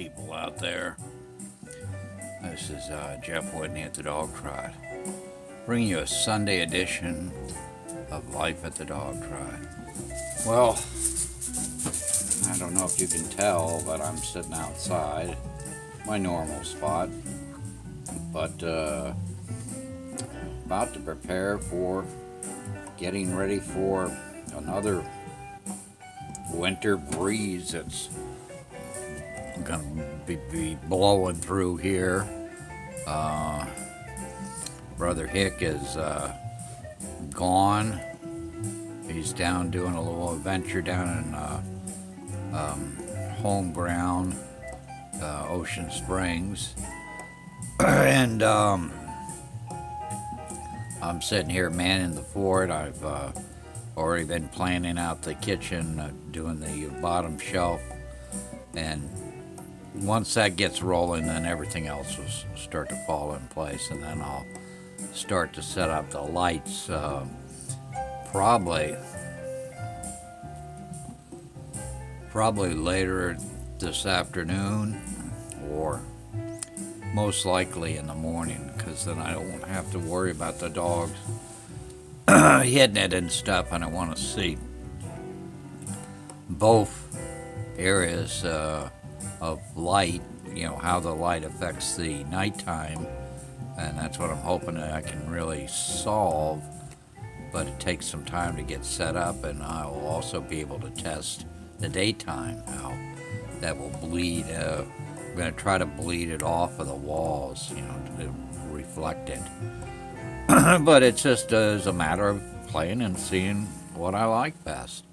people out there. This is Jeff Whitney at the Dogtrot, bringing you a Sunday edition of Life at the Dogtrot. Well, I don't know if you can tell, but I'm sitting outside, my normal spot, but about to prepare for getting ready for another winter breeze that's gonna be blowing through here. Brother Hick is gone. He's down doing a little adventure down in home ground, Ocean Springs, and I'm sitting here manning the fort. I've already been planning out the kitchen, doing the bottom shelf, and once that gets rolling, then everything else will start to fall in place, and then I'll start to set up the lights, probably later this afternoon, or most likely in the morning, because then I don't have to worry about the dogs hitting it and stuff. And I want to see both areas of light, how the light affects the nighttime, and that's what I'm hoping that I can really solve, but it takes some time to get set up, and I'll also be able to test the daytime, how that will bleed. I'm going to try to bleed it off of the walls, to reflect it. But it's just is a matter of playing and seeing what I like best.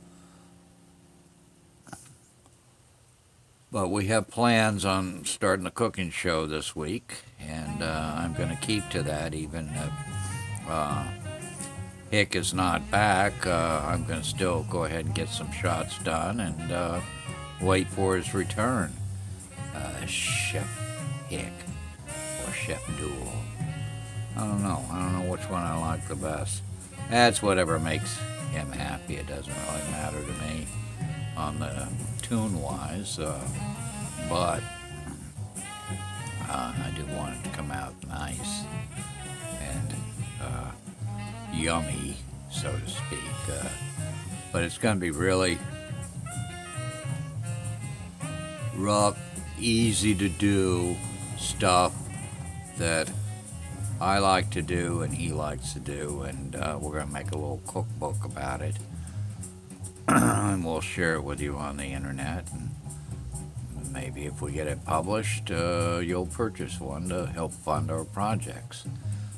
But we have plans on starting a cooking show this week, and I'm going to keep to that even if Hick is not back. I'm going to still go ahead and get some shots done and wait for his return. Chef Hick or Chef Duel. I don't know which one I like the best. That's whatever makes him happy. It doesn't really matter to me on the tune-wise, but I do want it to come out nice and yummy, so to speak. But it's going to be really rough, easy to do stuff that I like to do and he likes to do, and we're going to make a little cookbook about it. And we'll share it with you on the internet, and maybe if we get it published, you'll purchase one to help fund our projects.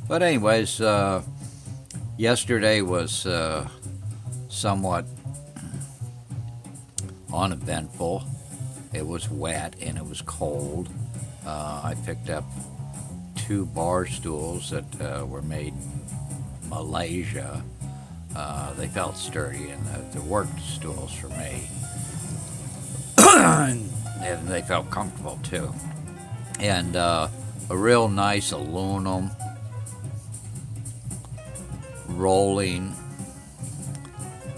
But anyways, yesterday was somewhat uneventful. It was wet and it was cold. I picked up 2 bar stools that were made in Malaysia. They felt sturdy, and they worked stools for me. And they felt comfortable too. And a real nice aluminum rolling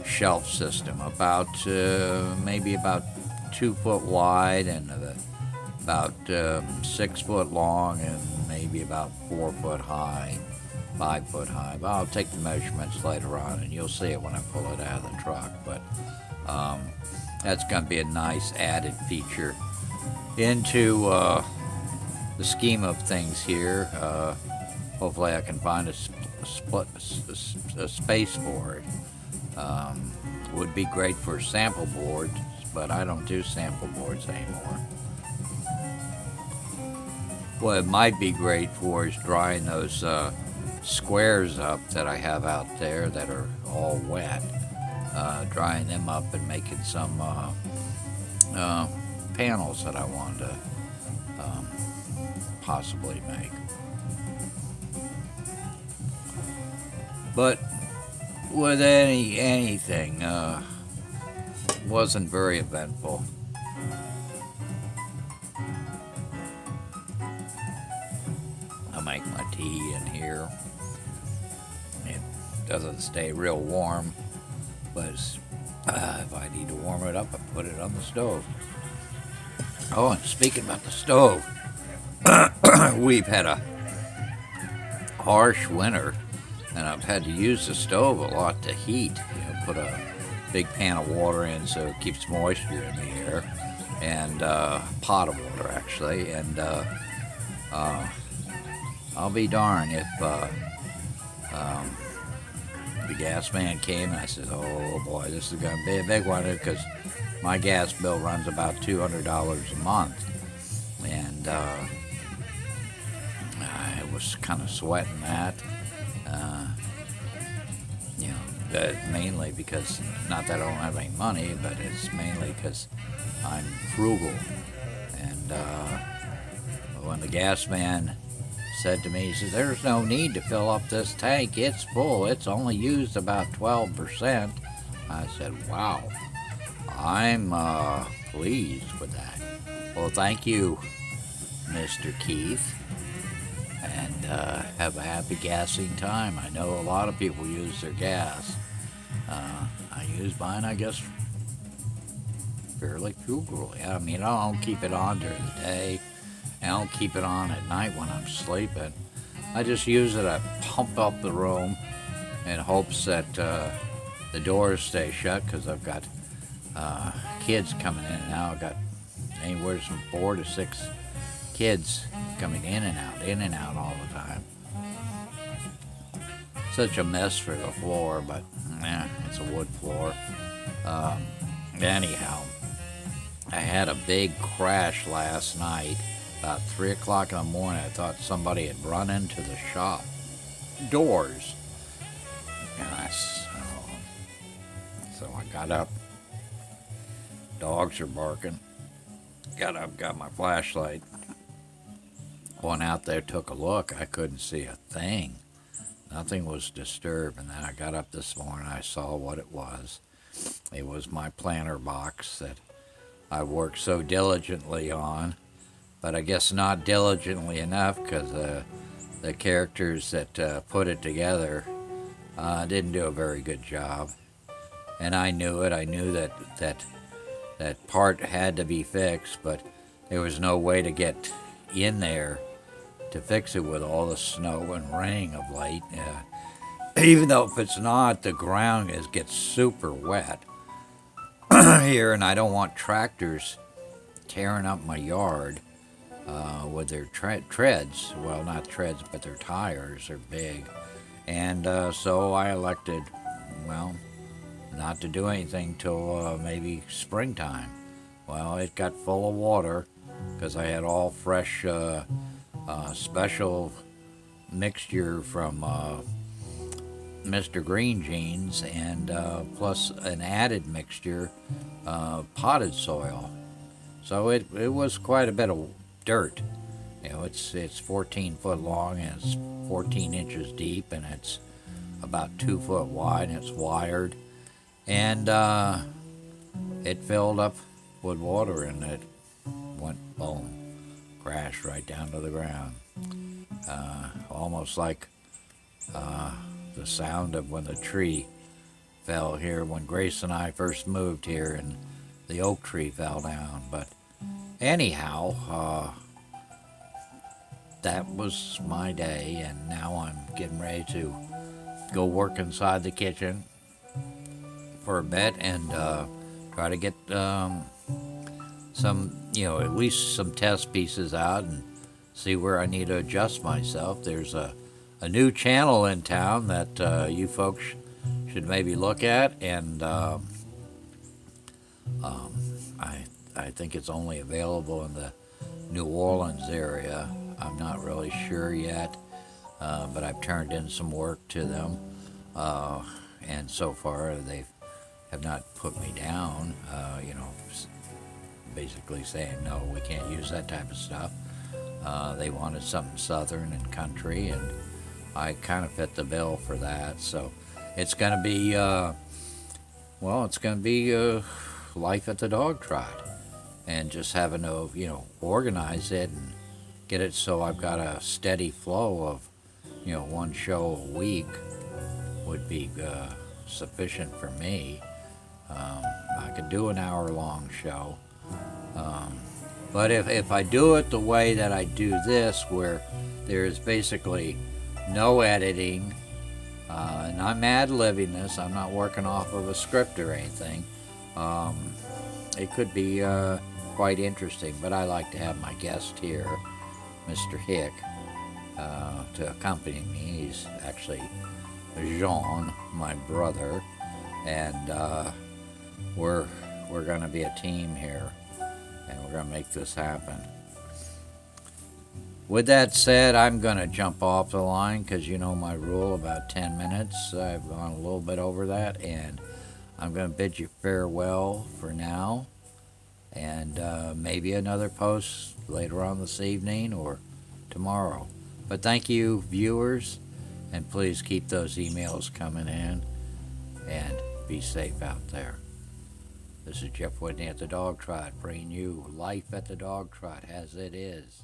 shelf system, about maybe about 2 foot wide and about 6 foot long, and maybe about 4 foot high, 5 foot high. But I'll take the measurements later on, and you'll see it when I pull it out of the truck. But that's going to be a nice added feature into the scheme of things here. Hopefully I can find a space for it. Would be great for sample boards, but I don't do sample boards anymore. What it might be great for is drying those squares up that I have out there that are all wet, drying them up and making some panels that I want to possibly make. But with anything, wasn't very eventful. I make my tea in here. It doesn't stay real warm, but if I need to warm it up, I put it on the stove. Oh, and speaking about the stove, we've had a harsh winter, and I've had to use the stove a lot to heat. Put a big pan of water in so it keeps moisture in the air, and pot of water actually. And uh, I'll be darned if um, the gas man came and I said, "Oh boy, this is going to be a big one," because my gas bill runs about $200 a month, and I was kind of sweating that. Uh, Mainly because, not that I don't have any money, but it's mainly because I'm frugal. And when the gas man said to me, he said, "There's no need to fill up this tank. It's full. It's only used about 12%. I said, "Wow, I'm pleased with that." Well, thank you, Mr. Keith, and have a happy gassing time. I know a lot of people use their gas. I use mine, I guess, fairly frugally. I mean, I don't keep it on during the day. I don't keep it on at night when I'm sleeping. I just use it to pump up the room in hopes that the doors stay shut, because I've got kids coming in and out. I've got anywhere from 4 to 6 kids coming in and out all the time. Such a mess for the floor, but it's a wood floor. Anyhow, I had a big crash last night. About 3 o'clock in the morning, I thought somebody had run into the shop doors. And so I got up. Dogs are barking. Got up, got my flashlight. Went out there, took a look. I couldn't see a thing. Nothing was disturbed. And then I got up this morning. I saw what it was. It was my planter box that I worked so diligently on. But I guess not diligently enough, because the characters that put it together didn't do a very good job. And I knew it. I knew that part had to be fixed, but there was no way to get in there to fix it with all the snow and rain of late. Even though if it's not, the ground gets super wet here, and I don't want tractors tearing up my yard with their treads. Well, not treads, but their tires are big. And so I elected, well, not to do anything till maybe springtime. Well, it got full of water because I had all fresh special mixture from Mr. Green Jeans, and plus an added mixture, potted soil. So it was quite a bit of dirt. It's 14 foot long, and it's 14 inches deep, and it's about 2 foot wide, and it's wired. And it filled up with water, and it went boom, crashed right down to the ground. Almost like the sound of when the tree fell here when Grace and I first moved here, and the oak tree fell down. But anyhow, that was my day, and now I'm getting ready to go work inside the kitchen for a bit and try to get some, at least some test pieces out and see where I need to adjust myself. There's a new channel in town that you folks should maybe look at, and I think it's only available in the New Orleans area. I'm not really sure yet, but I've turned in some work to them, and so far they have not put me down, basically saying, no, we can't use that type of stuff. They wanted something southern and country, and I kind of fit the bill for that. So it's going to be, life at the Dogtrot, and just having to, organize it and get it so I've got a steady flow of, one show a week would be sufficient for me. I could do an hour-long show, But if I do it the way that I do this, where there's basically no editing, and I'm ad-libbing this, I'm not working off of a script or anything, it could be quite interesting. But I like to have my guest here, Mr. Hick, to accompany me. He's actually Jean, my brother, and we're going to be a team here, and we're going to make this happen. With that said, I'm going to jump off the line because you know my rule, about 10 minutes. I've gone a little bit over that, and I'm going to bid you farewell for now, and maybe another post later on this evening or tomorrow. But thank you, viewers, and please keep those emails coming in, and be safe out there. This is Jeff Whitney at the Dogtrot, bringing you life at the Dogtrot as it is.